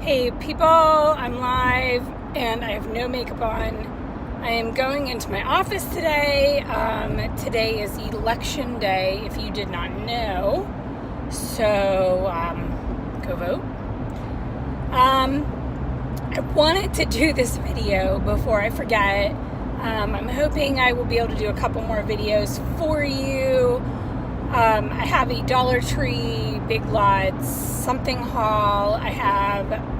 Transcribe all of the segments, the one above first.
Hey people, I'm live and I have no makeup on. I am going into my office today. Today is election day, if you did not know. So, go vote. I wanted to do this video before I forget. I'm hoping I will be able to do a couple more videos for you. I have a Dollar Tree, Big Lots, something haul.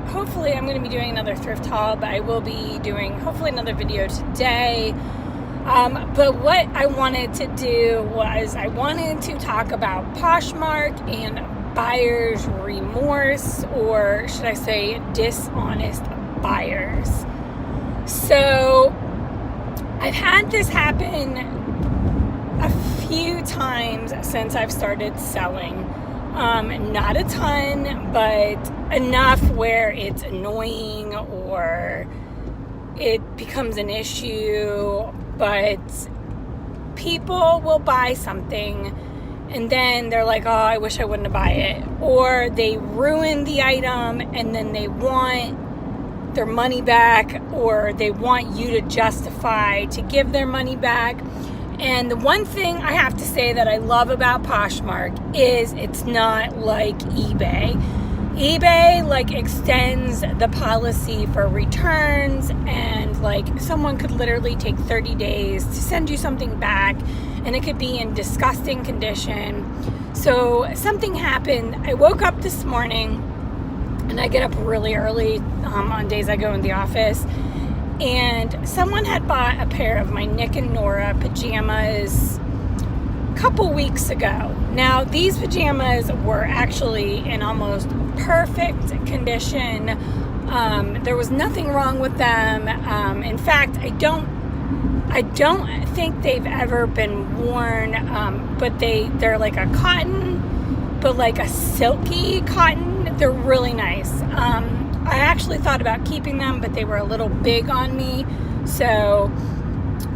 Hopefully I'm going to be doing another thrift haul, but I will be doing hopefully another video today. But what I wanted to do was I wanted to talk about Poshmark and buyer's remorse, or should I say dishonest buyers. So I've had this happen a few times since I've started selling. Not a ton, but enough where it's annoying or it becomes an issue. But people will buy something and then they're like, oh, I wish I wouldn't buy it. Or they ruin the item and then they want their money back, or they want you to justify to give their money back. And the one thing I have to say that I love about Poshmark is it's not like eBay. eBay extends the policy for returns, and someone could literally take 30 days to send you something back, and it could be in disgusting condition. So something happened. I woke up this morning, and I get up really early on days I go in the office. And someone had bought a pair of my Nick and Nora pajamas a couple weeks ago. Now, these pajamas were actually in almost perfect condition. There was nothing wrong with them. In fact, I don't think they've ever been worn, but they're like a cotton, but like a silky cotton. They're really nice. I actually thought about keeping them, but they were a little big on me. So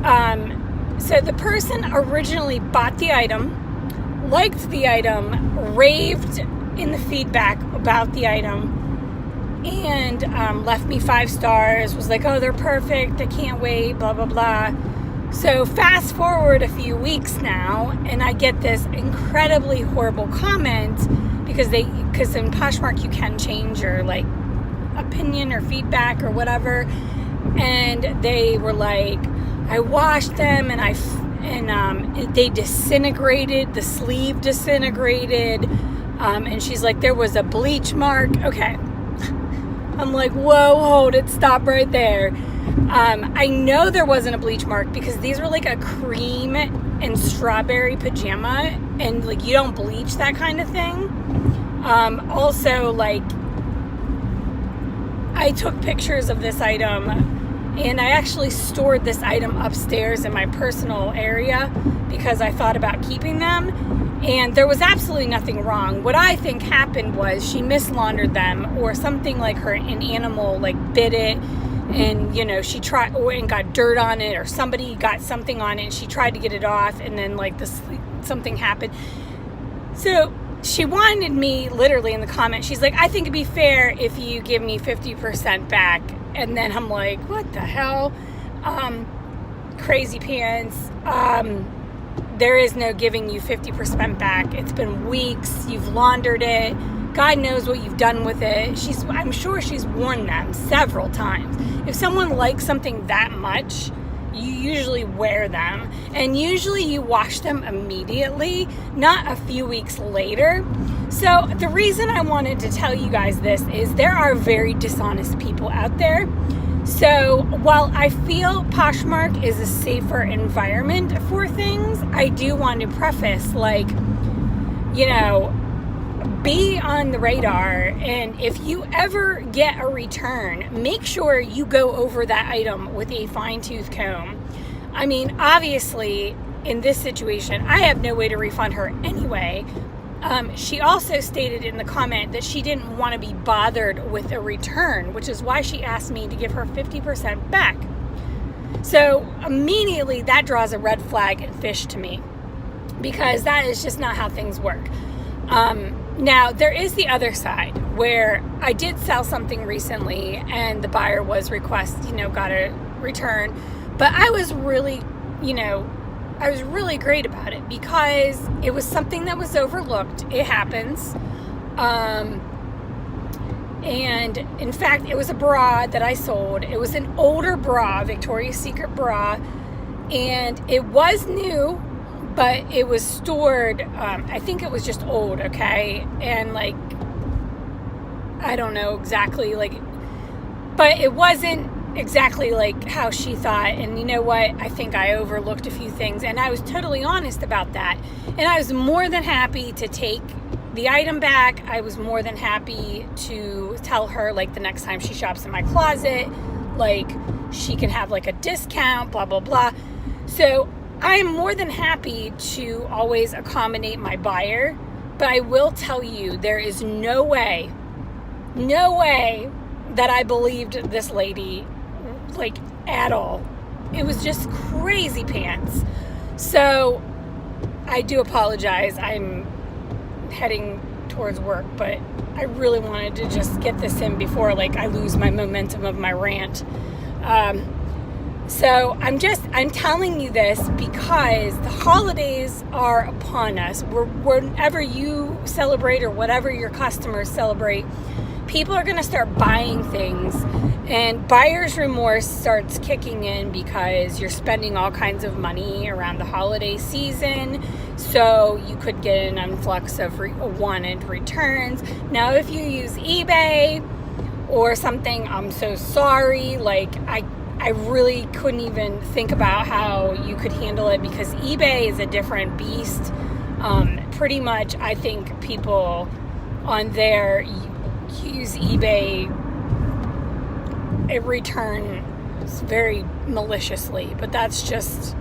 the person originally bought the item, liked the item, raved in the feedback about the item, and left me 5 stars, was like, oh, they're perfect, I can't wait, blah, blah, blah. So fast forward a few weeks now, and I get this incredibly horrible comment because in Poshmark you can change your opinion or feedback or whatever, and they were like, I washed them and they disintegrated, the sleeve disintegrated, and she's like, there was a bleach mark. Okay. I'm like, whoa, hold it, stop right there. I know there wasn't a bleach mark because these were like a cream and strawberry pajama, and you don't bleach that kind of thing. Also, I took pictures of this item, and I actually stored this item upstairs in my personal area because I thought about keeping them, and there was absolutely nothing wrong. What I think happened was she mislaundered them, or something an animal bit it, and she tried, and got dirt on it, or somebody got something on it and she tried to get it off, and then something happened. So she wanted me, literally in the comment, she's like, I think it'd be fair if you give me 50% back. And then I'm like, what the hell? Crazy pants. There is no giving you 50% back. It's been weeks. You've laundered it. God knows what you've done with it. I'm sure she's worn them several times. If someone likes something that much, you usually wear them, and usually you wash them immediately, not a few weeks later. So the reason I wanted to tell you guys this is there are very dishonest people out there. So while I feel Poshmark is a safer environment for things, I do want to preface, be on the radar, and if you ever get a return, make sure you go over that item with a fine-tooth comb. I mean, obviously, in this situation, I have no way to refund her anyway. She also stated in the comment that she didn't want to be bothered with a return, which is why she asked me to give her 50% back. So immediately that draws a red flag and fish to me, because that is just not how things work. Now, there is the other side where I did sell something recently and the buyer was got a return. But I was really, I was really great about it because it was something that was overlooked. It happens. And in fact, it was a bra that I sold. It was an older bra, Victoria's Secret bra. And it was new, but it was stored, I think it was just old, okay? And I don't know exactly, but it wasn't exactly like how she thought. And you know what? I think I overlooked a few things, and I was totally honest about that. And I was more than happy to take the item back. I was more than happy to tell her, the next time she shops in my closet, she can have a discount, blah, blah, blah. So I'm more than happy to always accommodate my buyer, but I will tell you, there is no way that I believed this lady, at all. It was just crazy pants. So I do apologize. I'm heading towards work, but I really wanted to just get this in before I lose my momentum of my rant. So I'm telling you this because the holidays are upon us. Whenever you celebrate or whatever your customers celebrate, people are going to start buying things, and buyer's remorse starts kicking in because you're spending all kinds of money around the holiday season. So you could get an influx of wanted returns. Now, if you use eBay or something, I'm so sorry. I really couldn't even think about how you could handle it because eBay is a different beast. Pretty much, I think people on there use eBay returns very maliciously, but that's just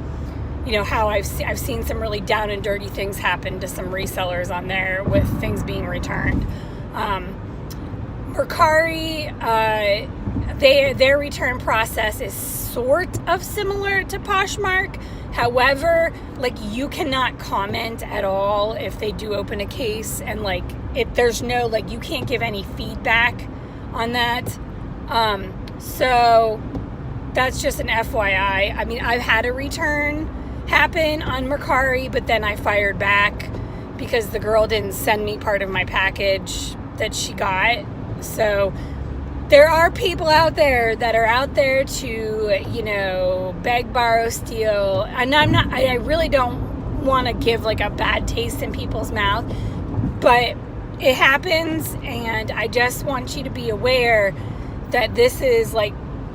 how I've seen some really down and dirty things happen to some resellers on there with things being returned. Mercari, their return process is sort of similar to Poshmark. However, you cannot comment at all if they do open a case, and if there's no you can't give any feedback on that. So that's just an FYI. I mean, I've had a return happen on Mercari, but then I fired back because the girl didn't send me part of my package that she got. So there are people out there that are out there to, beg, borrow, steal. And I really don't want to give a bad taste in people's mouth, but it happens. And I just want you to be aware that this is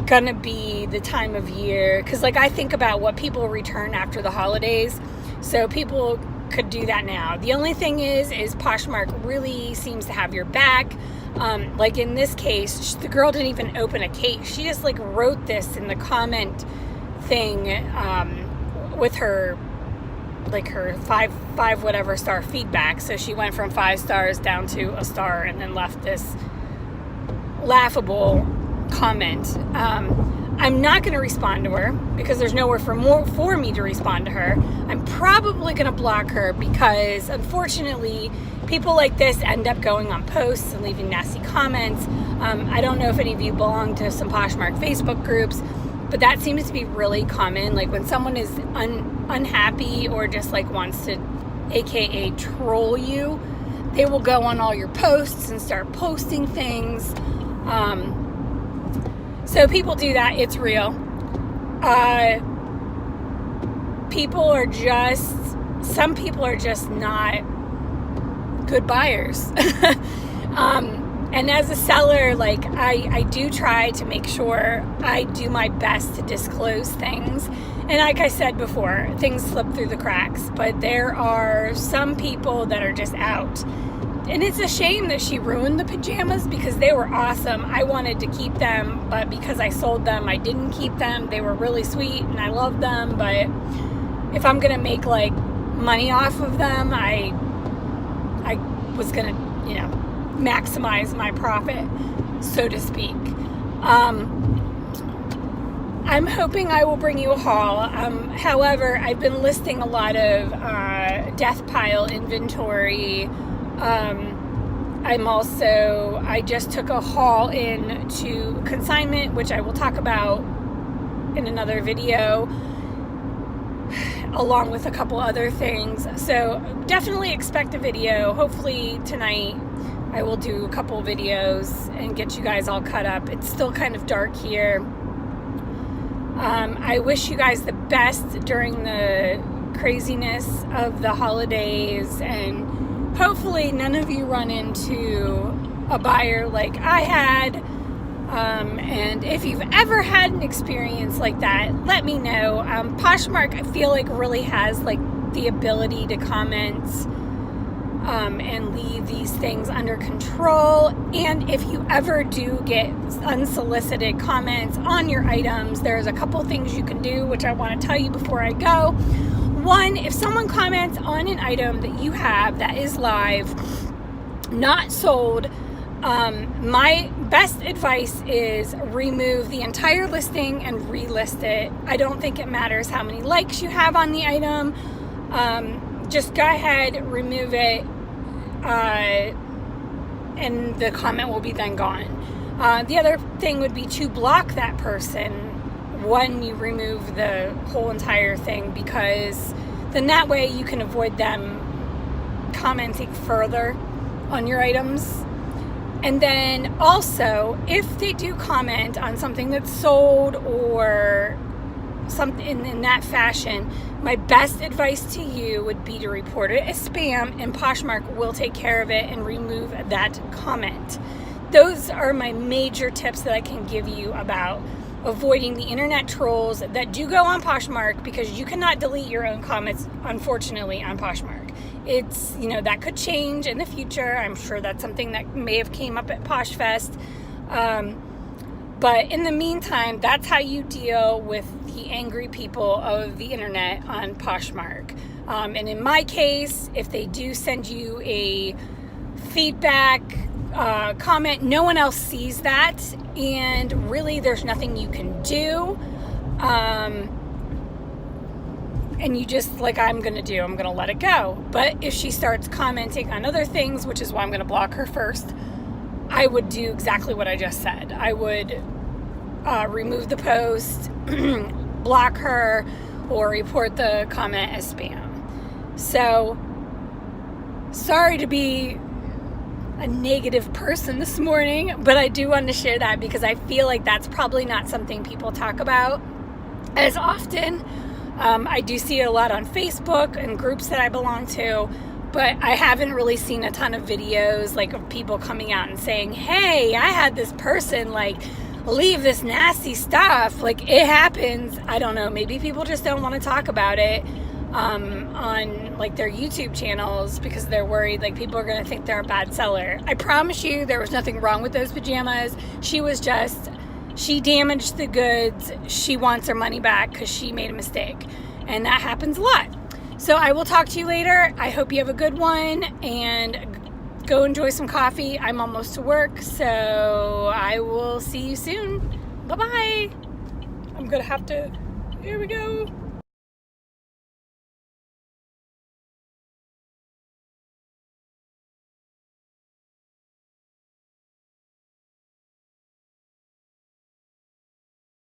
gonna be the time of year. Cause I think about what people return after the holidays. So people could do that now. The only thing is Poshmark really seems to have your back. In this case, the girl didn't even open a case. She just wrote this in the comment thing with her her five whatever star feedback. So she went from 5 stars down to a star and then left this laughable comment. I'm not going to respond to her because there's nowhere for me to respond to her. I'm probably going to block her because, unfortunately, people like this end up going on posts and leaving nasty comments. I don't know if any of you belong to some Poshmark Facebook groups, but that seems to be really common. When someone is unhappy or just wants to, aka troll you, they will go on all your posts and start posting things. So people do that. It's real. Some people are just not good buyers. And as a seller, I do try to make sure I do my best to disclose things. And like I said before, things slip through the cracks, but there are some people that are just out. And it's a shame that she ruined the pajamas because they were awesome. I wanted to keep them, but because I sold them, I didn't keep them. They were really sweet and I love them, but if I'm going to make money off of them, I was going to, maximize my profit, so to speak. I'm hoping I will bring you a haul. However, I've been listing a lot of death pile inventory I just took a haul into consignment, which I will talk about in another video, along with a couple other things. So definitely expect a video. Hopefully tonight I will do a couple videos and get you guys all caught up. It's still kind of dark here. I wish you guys the best during the craziness of the holidays, and hopefully none of you run into a buyer like I had. And if you've ever had an experience like that, let me know. Poshmark, I feel like, really has like the ability to comment and leave these things under control. And if you ever do get unsolicited comments on your items, there's a couple things you can do, which I want to tell you before I go. One, if someone comments on an item that you have that is live, not sold, my best advice is remove the entire listing and relist it. I don't think it matters how many likes you have on the item. Just go ahead, remove it, and the comment will be then gone. The other thing would be to block that person when you remove the whole entire thing, because then that way you can avoid them commenting further on your items. And then also, if they do comment on something that's sold or something in that fashion, my best advice to you would be to report it as spam, and Poshmark will take care of it and remove that comment. Those are my major tips that I can give you about avoiding the internet trolls that do go on Poshmark, because you cannot delete your own comments, unfortunately, on Poshmark. It's, that could change in the future. I'm sure that's something that may have came up at PoshFest. But in the meantime, that's how you deal with the angry people of the internet on Poshmark. And in my case, if they do send you a feedback comment, no one else sees that, and really there's nothing you can do. And you just, like I'm going to let it go. But if she starts commenting on other things, which is why I'm going to block her first, I would do exactly what I just said. I would remove the post, block her, or report the comment as spam. So, sorry to be a negative person this morning, but I do want to share that because I feel like that's probably not something people talk about as often. I do see it a lot on Facebook and groups that I belong to, but I haven't really seen a ton of videos like of people coming out and saying, hey, I had this person leave this nasty stuff. It happens. I don't know. Maybe people just don't want to talk about it on their YouTube channels because they're worried people are going to think they're a bad seller. I promise you there was nothing wrong with those pajamas. She damaged the goods. She wants her money back because she made a mistake. And that happens a lot. So I will talk to you later. I hope you have a good one and go enjoy some coffee. I'm almost to work, so I will see you soon. Bye-bye. I'm going to have to, here we go.